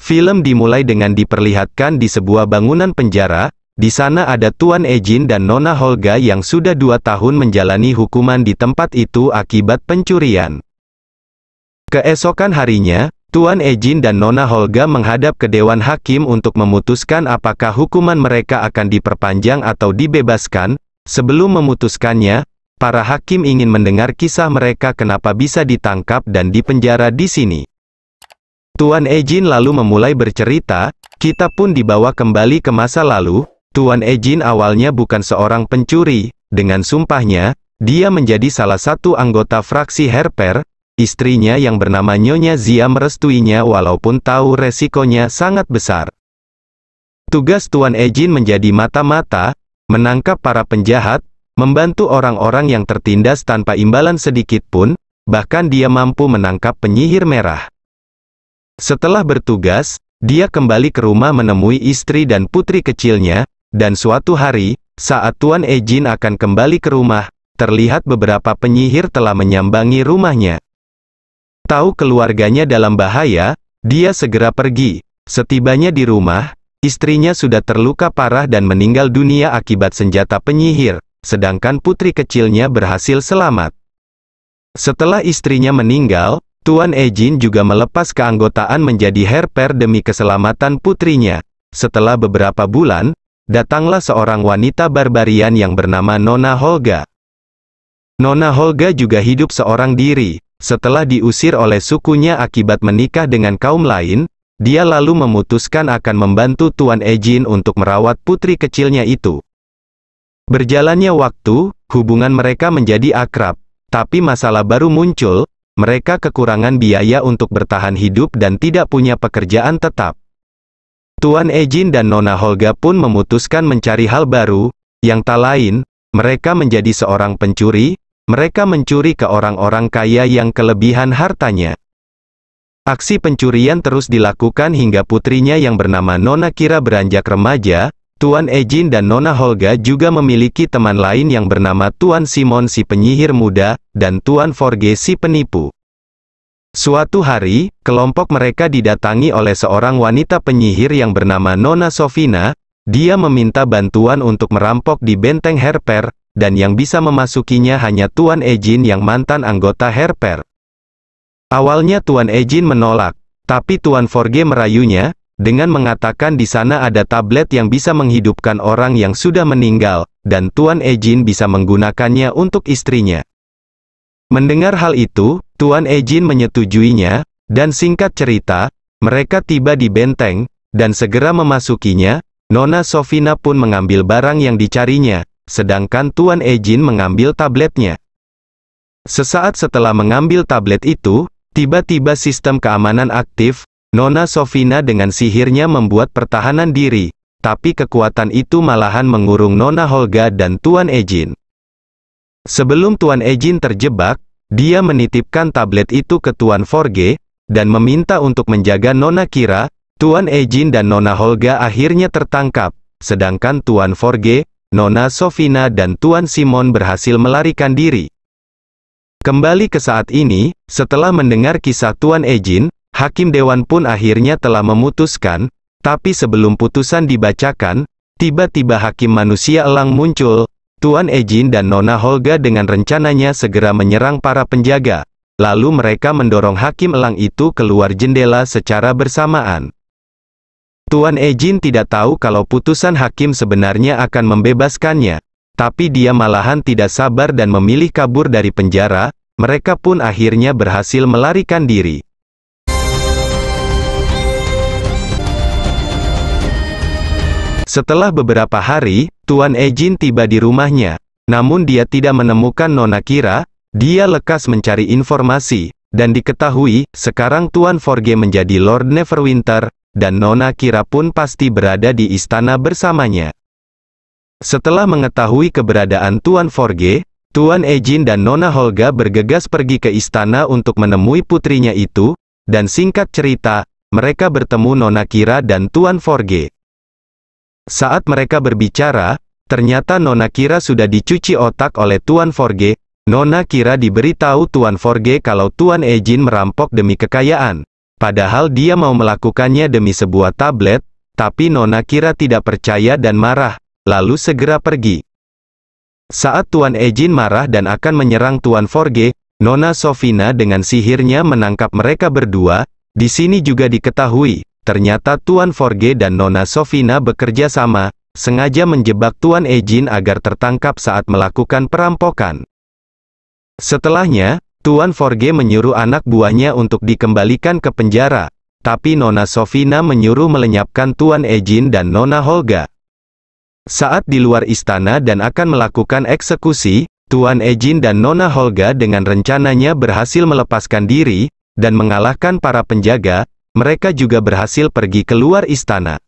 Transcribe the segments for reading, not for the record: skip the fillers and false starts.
Film dimulai dengan diperlihatkan di sebuah bangunan penjara. Di sana ada Tuan Ejin dan Nona Holga yang sudah 2 tahun menjalani hukuman di tempat itu akibat pencurian. Keesokan harinya, Tuan Ejin dan Nona Holga menghadap ke Dewan Hakim untuk memutuskan apakah hukuman mereka akan diperpanjang atau dibebaskan. Sebelum memutuskannya, para hakim ingin mendengar kisah mereka kenapa bisa ditangkap dan dipenjara di sini. Tuan Ejin lalu memulai bercerita, kita pun dibawa kembali ke masa lalu. Tuan Ejin awalnya bukan seorang pencuri. Dengan sumpahnya, dia menjadi salah satu anggota fraksi Herper. Istrinya yang bernama Nyonya Zia merestuinya walaupun tahu resikonya sangat besar. Tugas Tuan Ejin menjadi mata-mata, menangkap para penjahat, membantu orang-orang yang tertindas tanpa imbalan sedikit pun, bahkan dia mampu menangkap penyihir merah. Setelah bertugas, dia kembali ke rumah menemui istri dan putri kecilnya, dan suatu hari, saat Tuan Ejin akan kembali ke rumah, terlihat beberapa penyihir telah menyambangi rumahnya. Tahu keluarganya dalam bahaya, dia segera pergi. Setibanya di rumah, istrinya sudah terluka parah dan meninggal dunia akibat senjata penyihir, sedangkan putri kecilnya berhasil selamat. Setelah istrinya meninggal, Tuan Ejin juga melepas keanggotaan menjadi Herper demi keselamatan putrinya. Setelah beberapa bulan, datanglah seorang wanita barbarian yang bernama Nona Holga. Nona Holga juga hidup seorang diri. Setelah diusir oleh sukunya akibat menikah dengan kaum lain, dia lalu memutuskan akan membantu Tuan Ejin untuk merawat putri kecilnya itu. Berjalannya waktu, hubungan mereka menjadi akrab, tapi masalah baru muncul, mereka kekurangan biaya untuk bertahan hidup dan tidak punya pekerjaan tetap. Tuan Ejin dan Nona Holga pun memutuskan mencari hal baru, yang tak lain, mereka menjadi seorang pencuri. Mereka mencuri ke orang-orang kaya yang kelebihan hartanya. Aksi pencurian terus dilakukan hingga putrinya yang bernama Nona Kira beranjak remaja. Tuan Ejin dan Nona Holga juga memiliki teman lain yang bernama Tuan Simon si penyihir muda, dan Tuan Forge si penipu. Suatu hari, kelompok mereka didatangi oleh seorang wanita penyihir yang bernama Nona Sofina. Dia meminta bantuan untuk merampok di benteng Herper, dan yang bisa memasukinya hanya Tuan Ejin yang mantan anggota Herper. Awalnya Tuan Ejin menolak, tapi Tuan Forge merayunya, dengan mengatakan di sana ada tablet yang bisa menghidupkan orang yang sudah meninggal, dan Tuan Ejin bisa menggunakannya untuk istrinya. Mendengar hal itu, Tuan Ejin menyetujuinya, dan singkat cerita, mereka tiba di benteng, dan segera memasukinya. Nona Sofina pun mengambil barang yang dicarinya, sedangkan Tuan Ejin mengambil tabletnya. Sesaat setelah mengambil tablet itu, tiba-tiba sistem keamanan aktif. Nona Sofina dengan sihirnya membuat pertahanan diri, tapi kekuatan itu malahan mengurung Nona Holga dan Tuan Ejin. Sebelum Tuan Ejin terjebak, dia menitipkan tablet itu ke Tuan Forge, dan meminta untuk menjaga Nona Kira. Tuan Ejin dan Nona Holga akhirnya tertangkap, sedangkan Tuan Forge, Nona Sofina dan Tuan Simon berhasil melarikan diri. Kembali ke saat ini, setelah mendengar kisah Tuan Ejin, Hakim Dewan pun akhirnya telah memutuskan, tapi sebelum putusan dibacakan, tiba-tiba Hakim Manusia Elang muncul. Tuan Ejin dan Nona Holga dengan rencananya segera menyerang para penjaga, lalu mereka mendorong Hakim Elang itu keluar jendela secara bersamaan. Tuan Ejin tidak tahu kalau putusan hakim sebenarnya akan membebaskannya, tapi dia malahan tidak sabar dan memilih kabur dari penjara. Mereka pun akhirnya berhasil melarikan diri. Setelah beberapa hari, Tuan Ejin tiba di rumahnya, namun dia tidak menemukan Nona Kira. Dia lekas mencari informasi, dan diketahui, sekarang Tuan Forge menjadi Lord Neverwinter, dan Nona Kira pun pasti berada di istana bersamanya. Setelah mengetahui keberadaan Tuan Forge, Tuan Ejin dan Nona Holga bergegas pergi ke istana untuk menemui putrinya itu, dan singkat cerita, mereka bertemu Nona Kira dan Tuan Forge. Saat mereka berbicara, ternyata Nona Kira sudah dicuci otak oleh Tuan Forge. Nona Kira diberitahu Tuan Forge kalau Tuan Ejin merampok demi kekayaan. padahal dia mau melakukannya demi sebuah tablet, tapi Nona kira tidak percaya dan marah, lalu segera pergi. Saat Tuan Ejin marah dan akan menyerang Tuan Forge, Nona Sofina dengan sihirnya menangkap mereka berdua. Di sini juga diketahui, ternyata Tuan Forge dan Nona Sofina bekerja sama, sengaja menjebak Tuan Ejin agar tertangkap saat melakukan perampokan. Setelahnya, Tuan Forge menyuruh anak buahnya untuk dikembalikan ke penjara, tapi Nona Sofina menyuruh melenyapkan Tuan Ejin dan Nona Holga. Saat di luar istana dan akan melakukan eksekusi, Tuan Ejin dan Nona Holga dengan rencananya berhasil melepaskan diri, dan mengalahkan para penjaga. Mereka juga berhasil pergi keluar istana.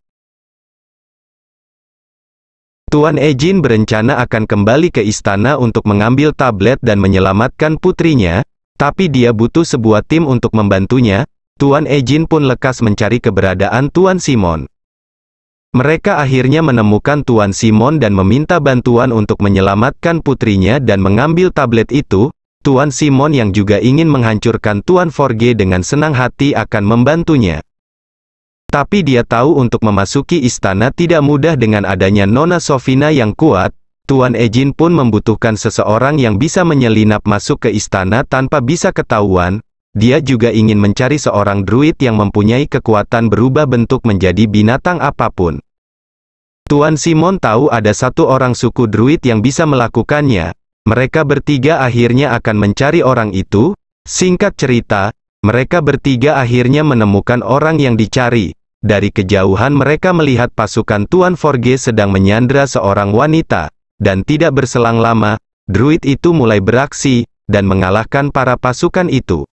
Tuan Ejin berencana akan kembali ke istana untuk mengambil tablet dan menyelamatkan putrinya, tapi dia butuh sebuah tim untuk membantunya. Tuan Ejin pun lekas mencari keberadaan Tuan Simon. Mereka akhirnya menemukan Tuan Simon dan meminta bantuan untuk menyelamatkan putrinya dan mengambil tablet itu. Tuan Simon yang juga ingin menghancurkan Tuan Forge dengan senang hati akan membantunya. Tapi dia tahu untuk memasuki istana tidak mudah dengan adanya Nona Sofina yang kuat. Tuan Ejin pun membutuhkan seseorang yang bisa menyelinap masuk ke istana tanpa bisa ketahuan. Dia juga ingin mencari seorang druid yang mempunyai kekuatan berubah bentuk menjadi binatang apapun. Tuan Simon tahu ada satu orang suku druid yang bisa melakukannya. Mereka bertiga akhirnya akan mencari orang itu. Singkat cerita, mereka bertiga akhirnya menemukan orang yang dicari. Dari kejauhan mereka melihat pasukan Tuan Forge sedang menyandra seorang wanita, dan tidak berselang lama, druid itu mulai beraksi, dan mengalahkan para pasukan itu.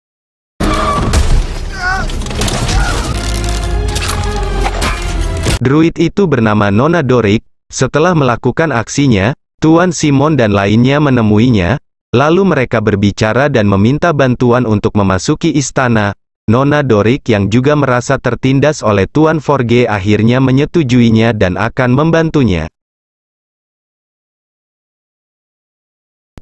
Druid itu bernama Nona Doric. Setelah melakukan aksinya, Tuan Simon dan lainnya menemuinya, lalu mereka berbicara dan meminta bantuan untuk memasuki istana. Nona Doric yang juga merasa tertindas oleh Tuan Forge akhirnya menyetujuinya dan akan membantunya.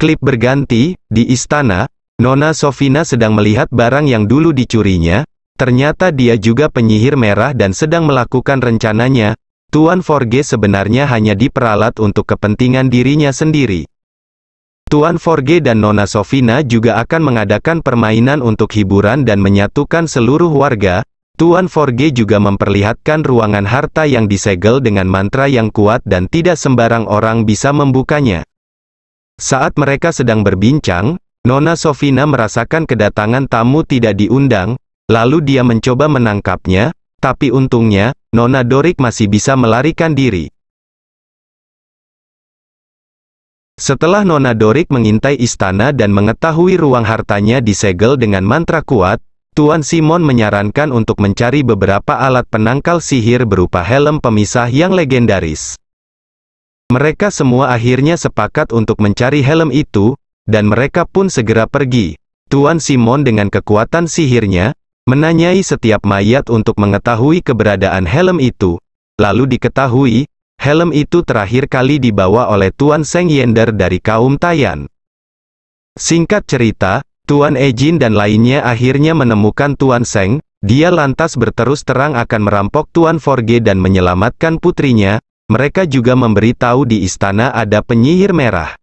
Klip berganti, di istana, Nona Sofina sedang melihat barang yang dulu dicurinya. Ternyata dia juga penyihir merah dan sedang melakukan rencananya. Tuan Forge sebenarnya hanya diperalat untuk kepentingan dirinya sendiri. Tuan Forge dan Nona Sofina juga akan mengadakan permainan untuk hiburan dan menyatukan seluruh warga. Tuan Forge juga memperlihatkan ruangan harta yang disegel dengan mantra yang kuat dan tidak sembarang orang bisa membukanya. Saat mereka sedang berbincang, Nona Sofina merasakan kedatangan tamu tidak diundang, lalu dia mencoba menangkapnya, tapi untungnya, Nona Doric masih bisa melarikan diri. Setelah Nona Doric mengintai istana dan mengetahui ruang hartanya disegel dengan mantra kuat, Tuan Simon menyarankan untuk mencari beberapa alat penangkal sihir berupa helm pemisah yang legendaris. Mereka semua akhirnya sepakat untuk mencari helm itu, dan mereka pun segera pergi. Tuan Simon dengan kekuatan sihirnya, menanyai setiap mayat untuk mengetahui keberadaan helm itu. Lalu diketahui, helm itu terakhir kali dibawa oleh Tuan Seng Yender dari kaum Tayan. Singkat cerita, Tuan Ejin dan lainnya akhirnya menemukan Tuan Seng. Dia lantas berterus terang akan merampok Tuan Forge dan menyelamatkan putrinya. Mereka juga memberitahu di istana ada penyihir merah.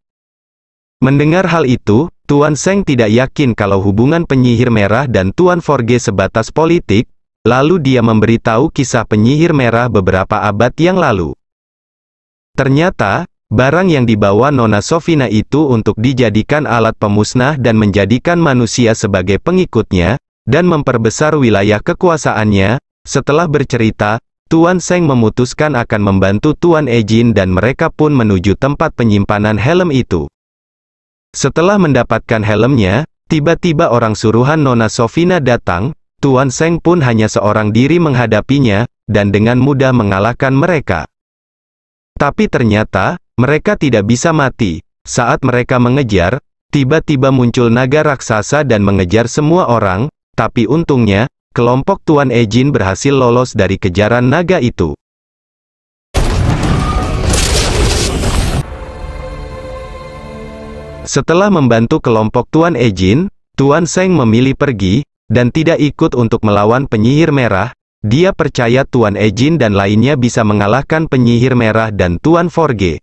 Mendengar hal itu, Tuan Seng tidak yakin kalau hubungan penyihir merah dan Tuan Forge sebatas politik. Lalu dia memberitahu kisah penyihir merah beberapa abad yang lalu. Ternyata, barang yang dibawa Nona Sofina itu untuk dijadikan alat pemusnah dan menjadikan manusia sebagai pengikutnya, dan memperbesar wilayah kekuasaannya. Setelah bercerita, Tuan Seng memutuskan akan membantu Tuan Ejin dan mereka pun menuju tempat penyimpanan helm itu. Setelah mendapatkan helmnya, tiba-tiba orang suruhan Nona Sofina datang. Tuan Seng pun hanya seorang diri menghadapinya, dan dengan mudah mengalahkan mereka. Tapi ternyata, mereka tidak bisa mati. Saat mereka mengejar, tiba-tiba muncul naga raksasa dan mengejar semua orang, tapi untungnya, kelompok Tuan Ejin berhasil lolos dari kejaran naga itu. Setelah membantu kelompok Tuan Ejin, Tuan Seng memilih pergi. dan tidak ikut untuk melawan penyihir merah. Dia percaya Tuan Ejin dan lainnya bisa mengalahkan penyihir merah dan Tuan Forge.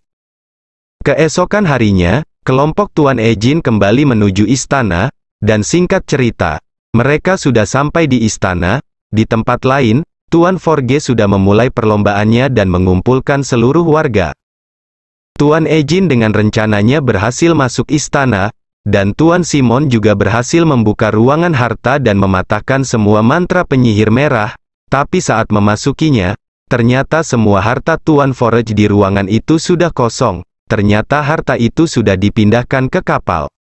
Keesokan harinya, kelompok Tuan Ejin kembali menuju istana, dan singkat cerita, mereka sudah sampai di istana. Di tempat lain, Tuan Forge sudah memulai perlombaannya dan mengumpulkan seluruh warga. Tuan Ejin dengan rencananya berhasil masuk istana, dan Tuan Simon juga berhasil membuka ruangan harta dan mematahkan semua mantra penyihir merah. Tapi saat memasukinya, ternyata semua harta Tuan Forge di ruangan itu sudah kosong. Ternyata harta itu sudah dipindahkan ke kapal.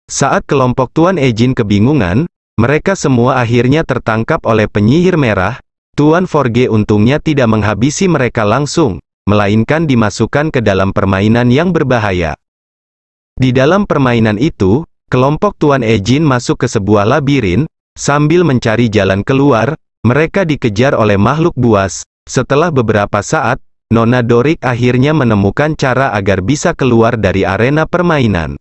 Saat kelompok Tuan Ejin kebingungan, mereka semua akhirnya tertangkap oleh penyihir merah. Tuan Forge untungnya tidak menghabisi mereka langsung, melainkan dimasukkan ke dalam permainan yang berbahaya. Di dalam permainan itu, kelompok Tuan Ejin masuk ke sebuah labirin. Sambil mencari jalan keluar, mereka dikejar oleh makhluk buas. Setelah beberapa saat, Nona Dorik akhirnya menemukan cara agar bisa keluar dari arena permainan.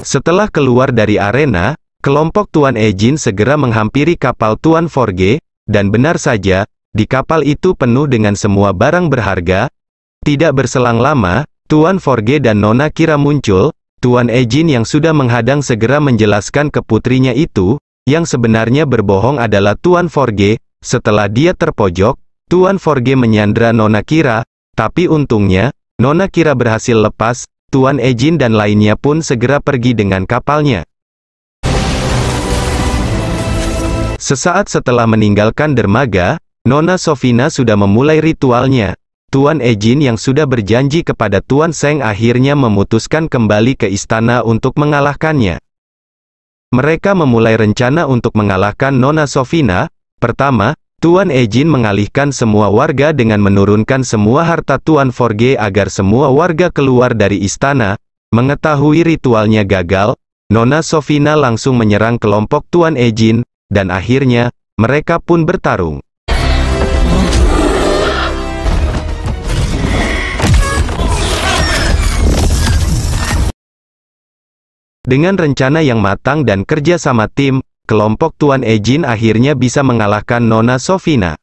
Setelah keluar dari arena, kelompok Tuan Ejin segera menghampiri kapal Tuan Forge, dan benar saja, di kapal itu penuh dengan semua barang berharga. Tidak berselang lama, Tuan Forge dan Nona Kira muncul. Tuan Ejin yang sudah menghadang segera menjelaskan ke putrinya itu, yang sebenarnya berbohong adalah Tuan Forge. Setelah dia terpojok, Tuan Forge menyandra Nona Kira, tapi untungnya, Nona Kira berhasil lepas. Tuan Ejin dan lainnya pun segera pergi dengan kapalnya. Sesaat setelah meninggalkan dermaga, Nona Sofina sudah memulai ritualnya. Tuan Ejin yang sudah berjanji kepada Tuan Seng akhirnya memutuskan kembali ke istana untuk mengalahkannya. Mereka memulai rencana untuk mengalahkan Nona Sofina. Pertama, Tuan Ejin mengalihkan semua warga dengan menurunkan semua harta Tuan Forge agar semua warga keluar dari istana. Mengetahui ritualnya gagal, Nona Sofina langsung menyerang kelompok Tuan Ejin, dan akhirnya, mereka pun bertarung. Dengan rencana yang matang dan kerja sama tim, kelompok Tuan Ejin akhirnya bisa mengalahkan Nona Sofina.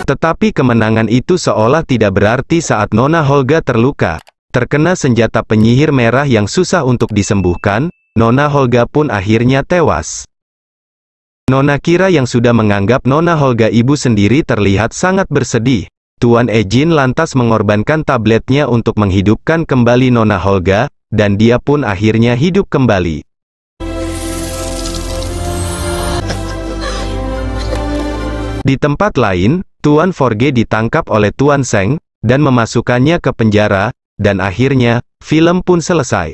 Tetapi kemenangan itu seolah tidak berarti saat Nona Holga terluka. Terkena senjata penyihir merah yang susah untuk disembuhkan, Nona Holga pun akhirnya tewas. Nona Kira yang sudah menganggap Nona Holga ibu sendiri terlihat sangat bersedih. Tuan Ejin lantas mengorbankan tabletnya untuk menghidupkan kembali Nona Holga, dan dia pun akhirnya hidup kembali. Di tempat lain, Tuan Forge ditangkap oleh Tuan Seng, dan memasukkannya ke penjara, dan akhirnya, film pun selesai.